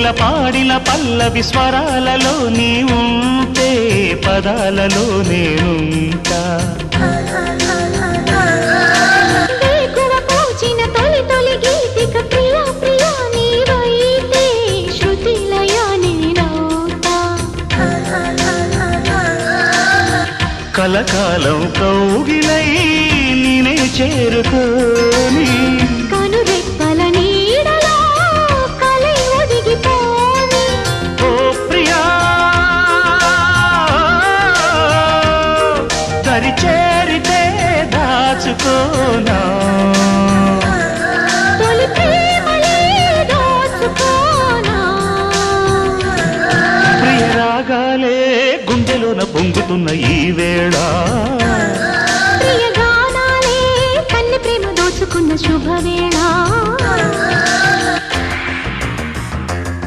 కోకిల పాడిన పల్లవి స్వరాలలో నీ ఉంటే పదాలలో నేనుంటా వేకువ పూచిన తొలి తొలి గీతిక ప్రియా ప్రియా నీవైతే శృతిలయ నేనవుతా కలకాలం కౌగిలై నేనే చేరుకోని కనురెప్పల నీడలో కలై ఒదిగిపోని ఓ ప్రియా దరి చేరితే దాచుకోనా తొలి ప్రేమలే దోచుకోనా ప్రియ రాగాలే గుండెలోన పొంగుతున్న ఈ వేళ ప్రియ గానాలే కన్నె ప్రేమ దోచుకున్న శుభవేళ